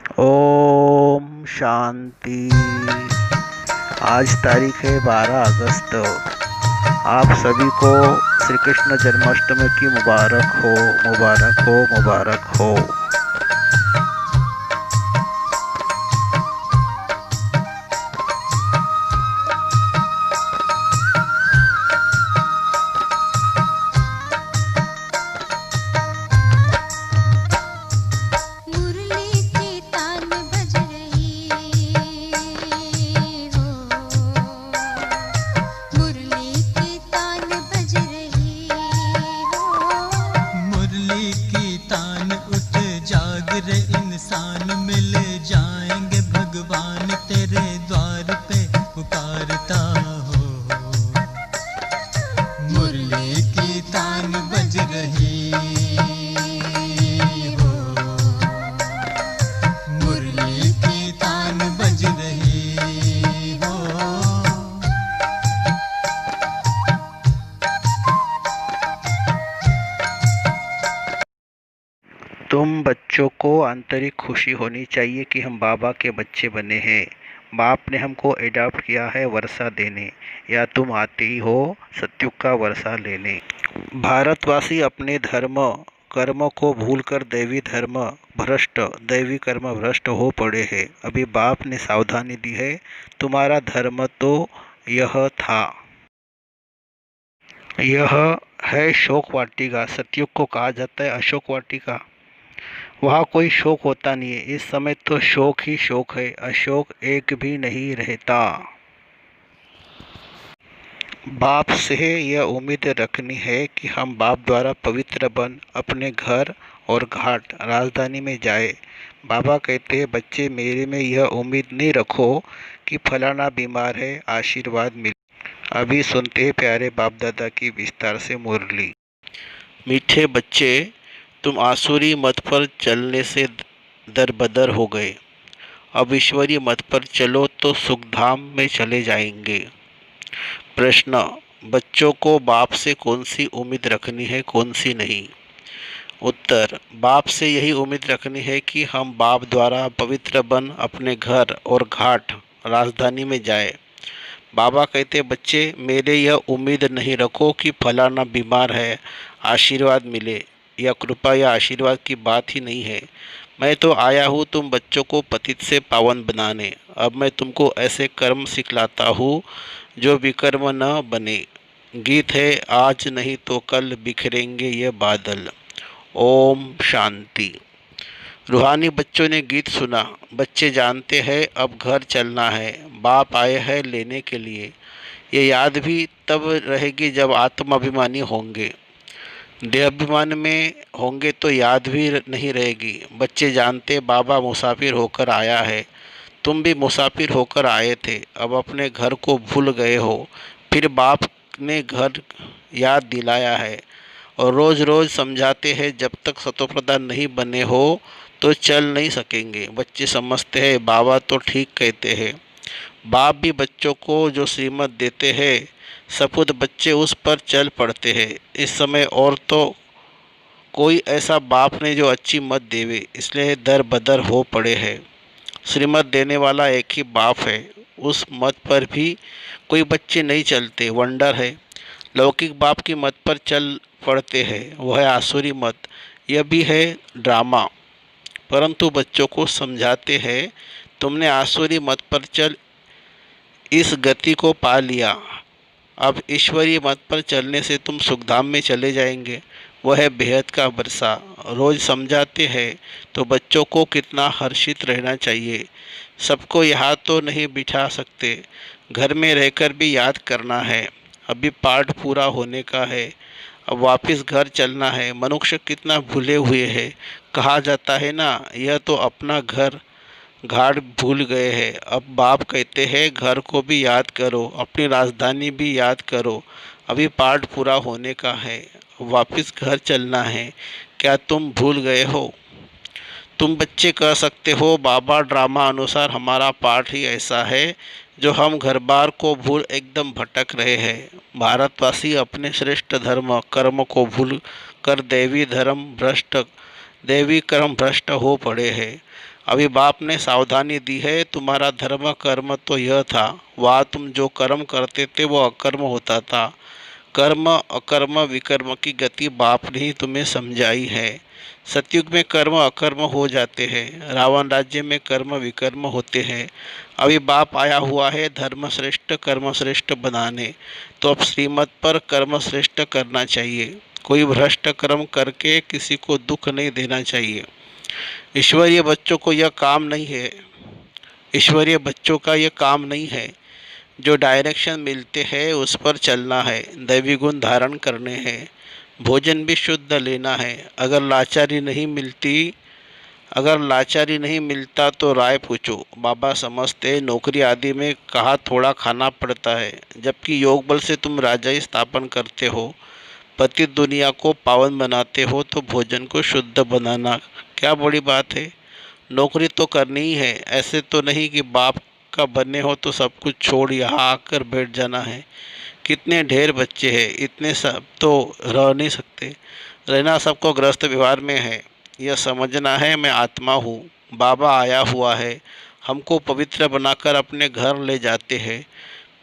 ओम शांति। आज तारीख है 12 अगस्त। आप सभी को श्री कृष्ण जन्माष्टमी की मुबारक हो, मुबारक हो, मुबारक हो। मुरली की तान बज रही हो। मुरली की तान बज रही हो। मुरली की तान उठ जाग रे इंसान, मिल जाएंगे भगवान तेरे द्वार पे पुकारता हो। मुरली की तान बज रही हो। मुरली की तान बज रही हो। तुम बच्चों को आंतरिक खुशी होनी चाहिए कि हम बाबा के बच्चे बने हैं। बाप ने हमको एडॉप्ट किया है वर्षा देने, या तुम आते ही हो सत्युग का वर्षा लेने। भारतवासी अपने धर्म कर्म को भूलकर दैवी कर्म भ्रष्ट हो पड़े हैं। अभी बाप ने सावधानी दी है, तुम्हारा धर्म तो यह था। यह है शोक वाटिका। सतयुग को कहा जाता है अशोक वाटिका। वहाँ कोई शोक होता नहीं है। इस समय तो शोक ही शोक है, अशोक एक भी नहीं रहता। बाप से यह उम्मीद रखनी है कि हम बाप द्वारा पवित्र बन अपने घर और घाट राजधानी में जाए। बाबा कहते हैं, बच्चे मेरे में यह उम्मीद नहीं रखो कि फलाना बीमार है, आशीर्वाद मिले। अभी सुनते हैं प्यारे बाप दादा की विस्तार से मुरली। मीठे बच्चे, तुम आसुरी मत पर चलने से दरबदर हो गए। अब ईश्वरीय मत पर चलो तो सुखधाम में चले जाएंगे। प्रश्न, बच्चों को बाप से कौन सी उम्मीद रखनी है, कौन सी नहीं? उत्तर, बाप से यही उम्मीद रखनी है कि हम बाप द्वारा पवित्र बन अपने घर और घाट राजधानी में जाए। बाबा कहते, बच्चे मेरे यह उम्मीद नहीं रखो कि फलाना बीमार है, आशीर्वाद मिले। यह कृपा या आशीर्वाद की बात ही नहीं है। मैं तो आया हूँ तुम बच्चों को पतित से पावन बनाने। अब मैं तुमको ऐसे कर्म सिखलाता हूँ जो विकर्म न बने। गीत है, आज नहीं तो कल बिखरेंगे ये बादल। ओम शांति। रूहानी बच्चों ने गीत सुना। बच्चे जानते हैं अब घर चलना है, बाप आए हैं लेने के लिए। ये याद भी तब रहेगी जब आत्माभिमानी होंगे। देहाभिमान में होंगे तो याद भी नहीं रहेगी। बच्चे जानते बाबा मुसाफिर होकर आया है। तुम भी मुसाफिर होकर आए थे, अब अपने घर को भूल गए हो। फिर बाप ने घर याद दिलाया है और रोज़ रोज़ समझाते हैं, जब तक सतोप्रधान नहीं बने हो तो चल नहीं सकेंगे। बच्चे समझते हैं बाबा तो ठीक कहते हैं। बाप भी बच्चों को जो श्रीमत देते हैं सपूत बच्चे उस पर चल पड़ते हैं। इस समय और तो कोई ऐसा बाप ने जो अच्छी मत देवे, इसलिए दर बदर हो पड़े हैं। श्रीमत देने वाला एक ही बाप है, उस मत पर भी कोई बच्चे नहीं चलते। वंडर है, लौकिक बाप की मत पर चल पड़ते हैं, वह है आसुरी मत। यह भी है ड्रामा। परंतु बच्चों को समझाते हैं, तुमने आसुरी मत पर चल इस गति को पा लिया, अब ईश्वरीय मत पर चलने से तुम सुखधाम में चले जाएंगे। वह है बेहद का वर्षा। रोज समझाते हैं तो बच्चों को कितना हर्षित रहना चाहिए। सबको यहाँ तो नहीं बिठा सकते, घर में रहकर भी याद करना है। अभी पाठ पूरा होने का है, अब वापस घर चलना है। मनुष्य कितना भूले हुए हैं। कहा जाता है ना, यह तो अपना घर घाट भूल गए हैं। अब बाप कहते हैं घर को भी याद करो, अपनी राजधानी भी याद करो। अभी पाठ पूरा होने का है, वापस घर चलना है। क्या तुम भूल गए हो? तुम बच्चे कह सकते हो, बाबा ड्रामा अनुसार हमारा पाठ ही ऐसा है जो हम घर बार को भूल एकदम भटक रहे हैं। भारतवासी अपने श्रेष्ठ धर्म कर्म को भूल कर दैवी कर्म भ्रष्ट हो पड़े हैं। अभी बाप ने सावधानी दी है, तुम्हारा धर्म कर्म तो यह था, वहाँ तुम जो कर्म करते थे वो अकर्म होता था। कर्म अकर्म विकर्म की गति बाप ने ही तुम्हें समझाई है। सतयुग में कर्म अकर्म हो जाते हैं, रावण राज्य में कर्म विकर्म होते हैं। अभी बाप आया हुआ है धर्म श्रेष्ठ कर्म श्रेष्ठ बनाने, तो अब श्रीमत पर कर्म श्रेष्ठ करना चाहिए। कोई भ्रष्ट कर्म करके किसी को दुख नहीं देना चाहिए। ईश्वरीय बच्चों को यह काम नहीं है, ईश्वरीय बच्चों का यह काम नहीं है। जो डायरेक्शन मिलते हैं उस पर चलना है, दैवी गुण धारण करने हैं, भोजन भी शुद्ध लेना है। अगर लाचारी नहीं मिलता तो राय पूछो। बाबा समझते नौकरी आदि में कहा थोड़ा खाना पड़ता है, जबकि योग बल से तुम राजा स्थापन करते हो, पतित दुनिया को पावन बनाते हो, तो भोजन को शुद्ध बनाना क्या बड़ी बात है। नौकरी तो करनी ही है, ऐसे तो नहीं कि बाप का बने हो तो सब कुछ छोड़ यहाँ आकर बैठ जाना है। कितने ढेर बच्चे हैं, इतने सब तो रह नहीं सकते। रहना सबको ग्रस्त व्यवहार में है। यह समझना है मैं आत्मा हूँ, बाबा आया हुआ है, हमको पवित्र बनाकर अपने घर ले जाते हैं,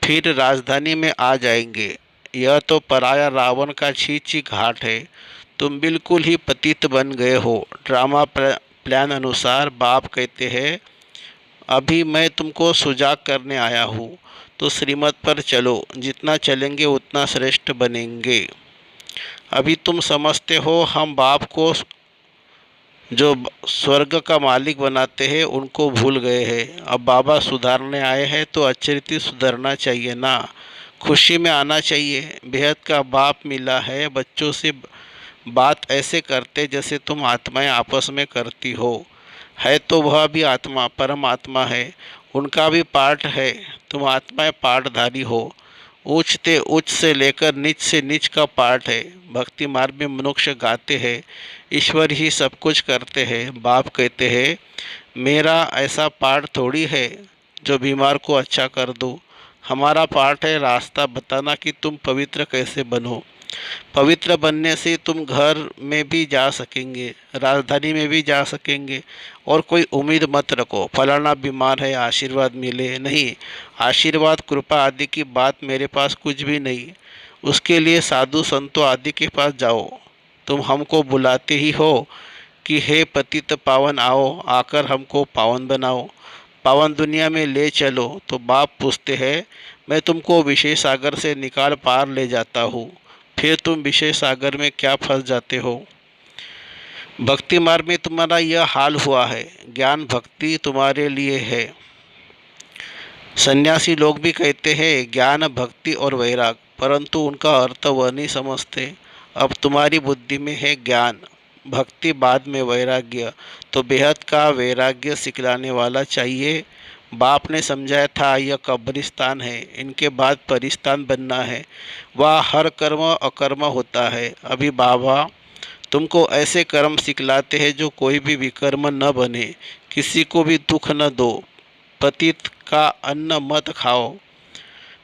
फिर राजधानी में आ जाएंगे। यह तो पराया रावण का छी घाट है। तुम बिल्कुल ही पतित बन गए हो। ड्रामा प्लान अनुसार बाप कहते हैं अभी मैं तुमको सुजाग करने आया हूँ, तो श्रीमत पर चलो, जितना चलेंगे उतना श्रेष्ठ बनेंगे। अभी तुम समझते हो हम बाप को जो स्वर्ग का मालिक बनाते हैं उनको भूल गए हैं। अब बाबा सुधारने आए हैं तो अच्छी रीति सुधरना चाहिए ना, खुशी में आना चाहिए। बेहद का बाप मिला है, बच्चों से बात ऐसे करते जैसे तुम आत्माएं आपस में करती हो। है तो वह भी आत्मा, परमात्मा है, उनका भी पार्ट है। तुम आत्माएं पार्टधारी हो, उच्च से लेकर नीच से नीच का पार्ट है। भक्ति मार्ग में मनुष्य गाते हैं ईश्वर ही सब कुछ करते हैं। बाप कहते हैं मेरा ऐसा पार्ट थोड़ी है जो बीमार को अच्छा कर दो। हमारा पार्ट है रास्ता बताना कि तुम पवित्र कैसे बनो। पवित्र बनने से तुम घर में भी जा सकेंगे, राजधानी में भी जा सकेंगे। और कोई उम्मीद मत रखो फलाना बीमार है आशीर्वाद मिले, नहीं। आशीर्वाद कृपा आदि की बात मेरे पास कुछ भी नहीं। उसके लिए साधु संतों आदि के पास जाओ। तुम हमको बुलाते ही हो कि हे पतित पावन आओ, आकर हमको पावन बनाओ, पावन दुनिया में ले चलो। तो बाप पूछते हैं मैं तुमको विषय सागर से निकाल पार ले जाता हूँ, फिर तुम विषय सागर में क्या फंस जाते हो। भक्ति मार्ग में तुम्हारा यह हाल हुआ है। ज्ञान भक्ति तुम्हारे लिए है। सन्यासी लोग भी कहते हैं ज्ञान भक्ति और वैराग, परंतु उनका अर्थ वह नहीं समझते। अब तुम्हारी बुद्धि में है ज्ञान, भक्ति बाद में वैराग्य, तो बेहद का वैराग्य सिखलाने वाला चाहिए। बाप ने समझाया था यह कब्रिस्तान है, इनके बाद परिस्तान बनना है, वह हर कर्म अकर्म होता है। अभी बाबा तुमको ऐसे कर्म सिखलाते हैं जो कोई भी विकर्म न बने, किसी को भी दुख न दो, पतित का अन्न मत खाओ,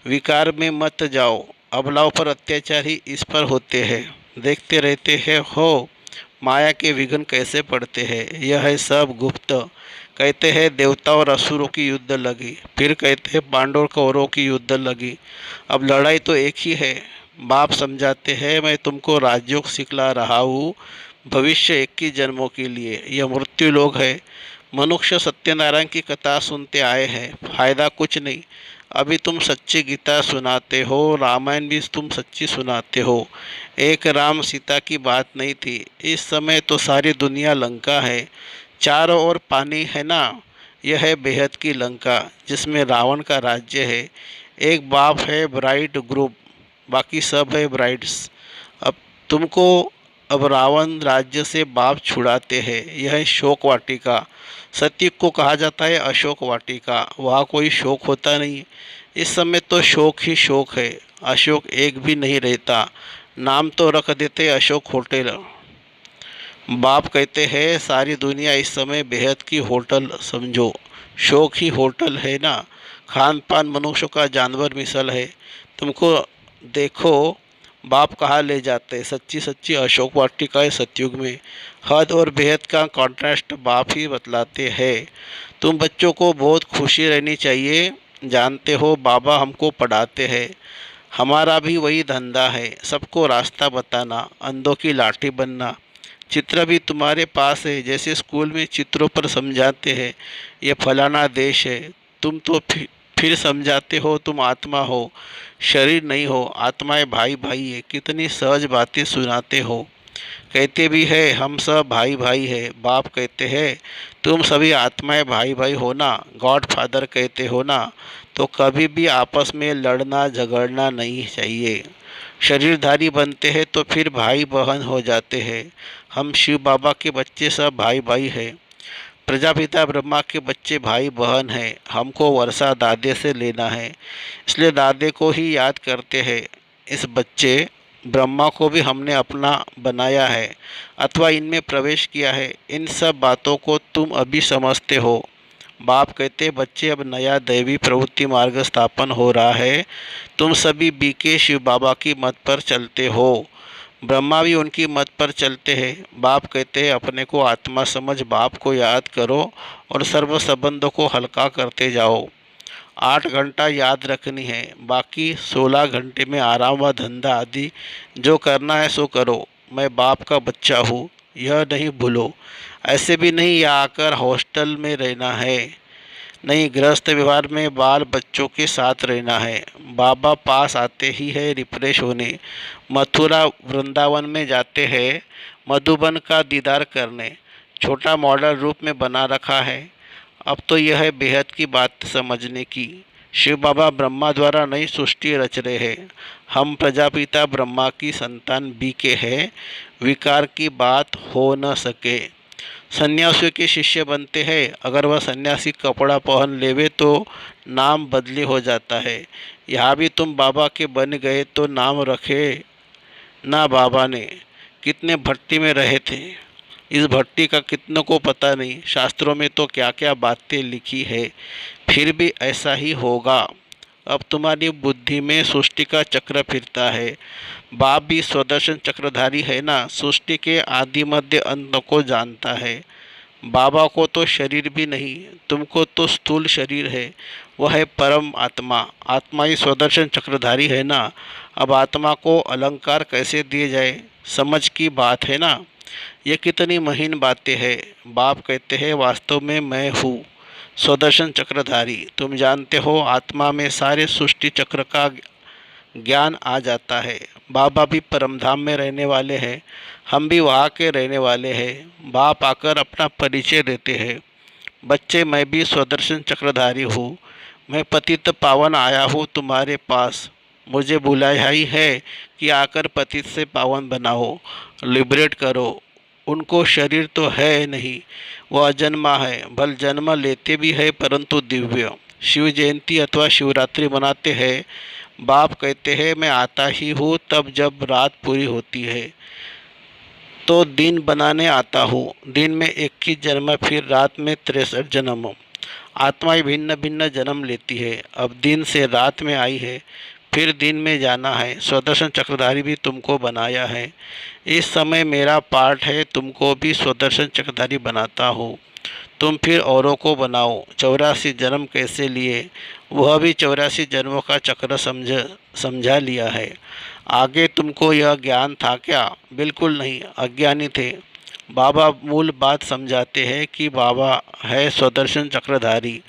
विकार में मत जाओ। अबलाओं पर अत्याचार ही इस पर होते हैं, देखते रहते हैं हो माया के विघ्न कैसे पड़ते हैं। यह है सब गुप्त। कहते हैं देवताओं और असुरों की युद्ध लगी, फिर कहते हैं पांडव और कौरवों की युद्ध लगी। अब लड़ाई तो एक ही है। बाप समझाते हैं मैं तुमको राजयोग सिखला रहा हूँ, भविष्य 21 जन्मों के लिए। यह मृत्यु लोग है। मनुष्य सत्यनारायण की कथा सुनते आए हैं, फायदा कुछ नहीं। अभी तुम सच्ची गीता सुनाते हो, रामायण भी तुम सच्ची सुनाते हो। एक राम सीता की बात नहीं थी, इस समय तो सारी दुनिया लंका है, चारों ओर पानी है ना। यह है बेहद की लंका जिसमें रावण का राज्य है। एक बाप है ब्राइड ग्रुप, बाकी सब है ब्राइड्स। अब रावण राज्य से बाप छुड़ाते हैं। यह है शोक वाटिका। सत्युग को कहा जाता है अशोक वाटिका, वहाँ कोई शोक होता नहीं। इस समय तो शोक ही शोक है, अशोक एक भी नहीं रहता। नाम तो रख देते अशोक होटल। बाप कहते हैं सारी दुनिया इस समय बेहद की होटल समझो, शोक ही होटल है ना। खान पान मनुष्य का जानवर मिसल है। तुमको देखो बाप कहाँ ले जाते, सच्ची सच्ची अशोक वाटिका है सतयुग में। हद और बेहद का कॉन्ट्रास्ट बाप ही बतलाते हैं। तुम बच्चों को बहुत खुशी रहनी चाहिए। जानते हो बाबा हमको पढ़ाते हैं, हमारा भी वही धंधा है, सबको रास्ता बताना, अंधों की लाठी बनना। चित्र भी तुम्हारे पास है, जैसे स्कूल में चित्रों पर समझाते हैं ये फलाना देश है। तुम तो फिर समझाते हो तुम आत्मा हो, शरीर नहीं हो, आत्माएं भाई भाई है। कितनी सहज बातें सुनाते हो। कहते भी है हम सब भाई भाई है। बाप कहते हैं तुम सभी आत्माएं भाई भाई हो ना, गॉड फादर कहते हो ना, तो कभी भी आपस में लड़ना झगड़ना नहीं चाहिए। शरीरधारी बनते हैं तो फिर भाई बहन हो जाते हैं। हम शिव बाबा के बच्चे सब भाई भाई हैं। प्रजापिता ब्रह्मा के बच्चे भाई बहन हैं। हमको वर्षा दादे से लेना है, इसलिए दादे को ही याद करते हैं। इस बच्चे ब्रह्मा को भी हमने अपना बनाया है अथवा इनमें प्रवेश किया है। इन सब बातों को तुम अभी समझते हो। बाप कहते बच्चे अब नया दैवी प्रवृत्ति मार्ग स्थापन हो रहा है। तुम सभी बीके शिव बाबा की मत पर चलते हो, ब्रह्मा भी उनकी मत पर चलते हैं। बाप कहते हैं अपने को आत्मा समझ बाप को याद करो और सर्व संबंधों को हल्का करते जाओ। 8 घंटा याद रखनी है, बाकी 16 घंटे में आराम व धंधा आदि जो करना है सो करो। मैं बाप का बच्चा हूँ यह नहीं भूलो। ऐसे भी नहीं यहाँ आकर हॉस्टल में रहना है, नहीं गृहस्थ व्यवहार में बाल बच्चों के साथ रहना है। बाबा पास आते ही है रिफ्रेश होने, मथुरा वृंदावन में जाते हैं मधुबन का दीदार करने। छोटा मॉडल रूप में बना रखा है। अब तो यह है बेहद की बात समझने की। शिव बाबा ब्रह्मा द्वारा नई सृष्टि रच रहे हैं। हम प्रजापिता ब्रह्मा की संतान बीके हैं। विकार की बात हो न सके। सन्यासियों के शिष्य बनते हैं। अगर वह सन्यासी कपड़ा पहन लेवे तो नाम बदली हो जाता है। यहाँ भी तुम बाबा के बन गए तो नाम रखे ना बाबा ने। कितने भट्टी में रहे थे, इस भट्टी का कितनों को पता नहीं। शास्त्रों में तो क्या क्या बातें लिखी है, फिर भी ऐसा ही होगा। अब तुम्हारी बुद्धि में सृष्टि का चक्र फिरता है। बाप भी स्वदर्शन चक्रधारी है ना, सृष्टि के आदि मध्य अंत को जानता है। बाबा को तो शरीर भी नहीं, तुमको तो स्थूल शरीर है। वह है परम आत्मा। आत्मा ही स्वदर्शन चक्रधारी है ना। अब आत्मा को अलंकार कैसे दिए जाए, समझ की बात है ना। ये कितनी महीन बातें हैं। बाप कहते हैं वास्तव में मैं हूँ स्वदर्शन चक्रधारी। तुम जानते हो आत्मा में सारे सृष्टि चक्र का ज्ञान आ जाता है। बाबा भी परमधाम में रहने वाले हैं, हम भी वहाँ के रहने वाले हैं। बाप आकर अपना परिचय देते हैं। बच्चे मैं भी स्वदर्शन चक्रधारी हूँ। मैं पतित पावन आया हूँ तुम्हारे पास। मुझे बुलाया ही है कि आकर पतित से पावन बनाओ, लिबरेट करो। उनको शरीर तो है नहीं, वह अजन्मा है। भल जन्म लेते भी है परंतु दिव्य। शिव जयंती अथवा शिवरात्रि मनाते हैं। बाप कहते हैं मैं आता ही हूँ तब जब रात पूरी होती है तो दिन बनाने आता हूँ। दिन में 21 जन्म, फिर रात में 63 जन्म। आत्माएं भिन्न भिन्न जन्म लेती है। अब दिन से रात में आई है, फिर दिन में जाना है। स्वदर्शन चक्रधारी भी तुमको बनाया है। इस समय मेरा पाठ है, तुमको भी स्वदर्शन चक्रधारी बनाता हूँ। तुम फिर औरों को बनाओ। 84 जन्म कैसे लिए, वह भी 84 जन्मों का चक्र समझा लिया है। आगे तुमको यह ज्ञान था क्या? बिल्कुल नहीं, अज्ञानी थे। बाबा मूल बात समझाते हैं कि बाबा है स्वदर्शन चक्रधारी।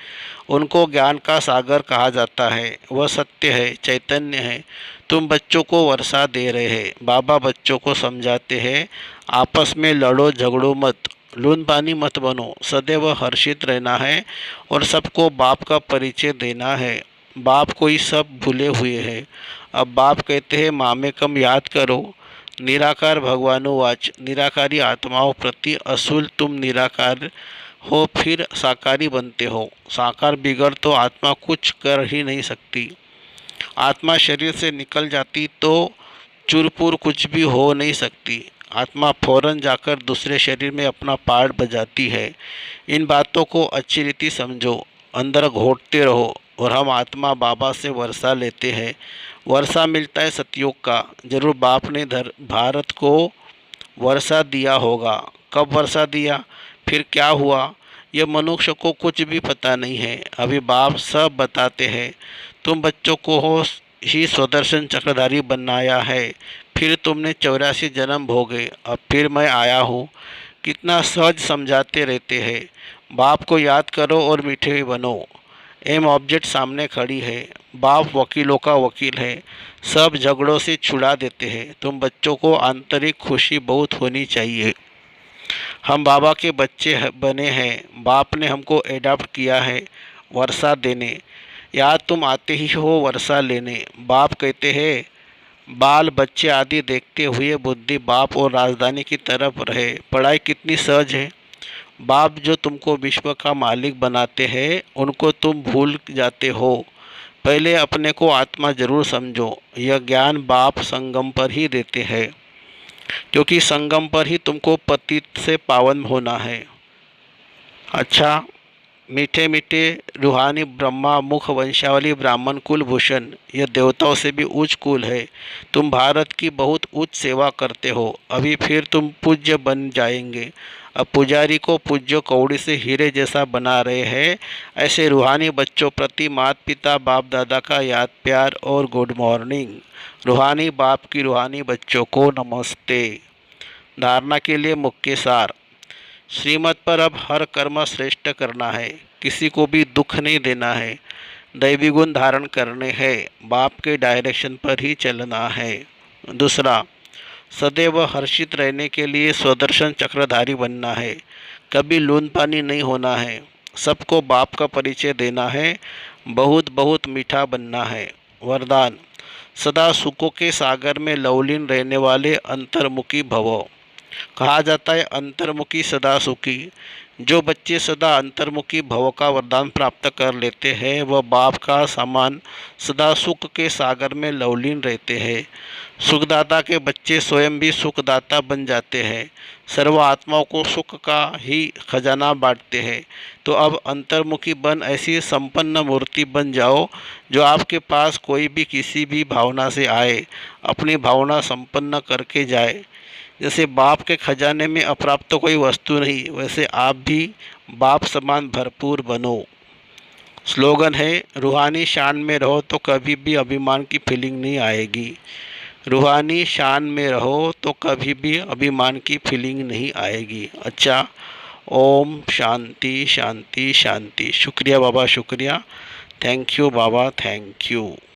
उनको ज्ञान का सागर कहा जाता है। वह सत्य है, चैतन्य है। तुम बच्चों को वर्षा दे रहे हैं। बाबा बच्चों को समझाते हैं आपस में लड़ो झगड़ो मत, लून पानी मत बनो, सदैव हर्षित रहना है और सबको बाप का परिचय देना है। बाप को ही सब भूले हुए हैं। अब बाप कहते हैं मामेकम याद करो। निराकार भगवानुवाच, निराकारी आत्माओं प्रति असूल तुम निराकार हो फिर साकारी बनते हो। साकार बिगड़ तो आत्मा कुछ कर ही नहीं सकती। आत्मा शरीर से निकल जाती तो चुरपुर कुछ भी हो नहीं सकती। आत्मा फौरन जाकर दूसरे शरीर में अपना पार्ट बजाती है। इन बातों को अच्छी रीति समझो, अंदर घोटते रहो। और हम आत्मा बाबा से वर्षा लेते हैं। वर्षा मिलता है सतयुग का। जरूर बाप ने भारत को वर्षा दिया होगा। कब वर्षा दिया, फिर क्या हुआ, यह मनुष्य को कुछ भी पता नहीं है। अभी बाप सब बताते हैं। तुम बच्चों को हो ही स्वदर्शन चक्रधारी बनाया है। फिर तुमने 84 जन्म भोगे, अब फिर मैं आया हूँ। कितना सहज समझाते रहते हैं। बाप को याद करो और मीठे बनो। एम ऑब्जेक्ट सामने खड़ी है। बाप वकीलों का वकील है। सब झगड़ों से छुड़ा देते हैं। तुम बच्चों को आंतरिक खुशी बहुत होनी चाहिए। हम बाबा के बच्चे बने हैं। बाप ने हमको एडॉप्ट किया है वर्षा देने। या तुम आते ही हो वर्षा लेने। बाप कहते हैं बाल बच्चे आदि देखते हुए बुद्धि बाप और राजधानी की तरफ रहे। पढ़ाई कितनी सहज है। बाप जो तुमको विश्व का मालिक बनाते हैं उनको तुम भूल जाते हो। पहले अपने को आत्मा जरूर समझो। यह ज्ञान बाप संगम पर ही देते हैं, क्योंकि संगम पर ही तुमको पतित से पावन होना है। अच्छा, मीठे मीठे रूहानी ब्रह्मा मुख वंशावली ब्राह्मण कुल भूषण, यह देवताओं से भी उच्च कुल है। तुम भारत की बहुत उच्च सेवा करते हो। अभी फिर तुम पूज्य बन जाएंगे। अब पुजारी को पूज्य कौड़ी से हीरे जैसा बना रहे हैं। ऐसे रूहानी बच्चों प्रति माता पिता बाप दादा का याद प्यार और गुड मॉर्निंग। रूहानी बाप की रूहानी बच्चों को नमस्ते। धारणा के लिए मुख्य सार। श्रीमत पर अब हर कर्म श्रेष्ठ करना है। किसी को भी दुख नहीं देना है। दैवी गुण धारण करने हैं। बाप के डायरेक्शन पर ही चलना है। दूसरा, सदैव हर्षित रहने के लिए स्वदर्शन चक्रधारी बनना है। कभी लून पानी नहीं होना है। सबको बाप का परिचय देना है। बहुत बहुत मीठा बनना है। वरदान, सदा सुखों के सागर में लवलीन रहने वाले अंतर्मुखी भवो। कहा जाता है अंतर्मुखी सदा सुखी। जो बच्चे सदा अंतर्मुखी भव का वरदान प्राप्त कर लेते हैं वह बाप का समान सदा सुख के सागर में लवलीन रहते हैं। सुखदाता के बच्चे स्वयं भी सुखदाता बन जाते हैं। सर्व आत्माओं को सुख का ही खजाना बांटते हैं। तो अब अंतर्मुखी बन ऐसी संपन्न मूर्ति बन जाओ जो आपके पास कोई भी किसी भी भावना से आए अपनी भावना संपन्न करके जाए। जैसे बाप के खजाने में अप्राप्त तो कोई वस्तु नहीं, वैसे आप भी बाप समान भरपूर बनो। स्लोगन है, रूहानी शान में रहो तो कभी भी अभिमान की फीलिंग नहीं आएगी। रूहानी शान में रहो तो कभी भी अभिमान की फीलिंग नहीं आएगी। अच्छा, ओम शांति शांति शांति। शुक्रिया बाबा, शुक्रिया। Thank you Baba, thank you.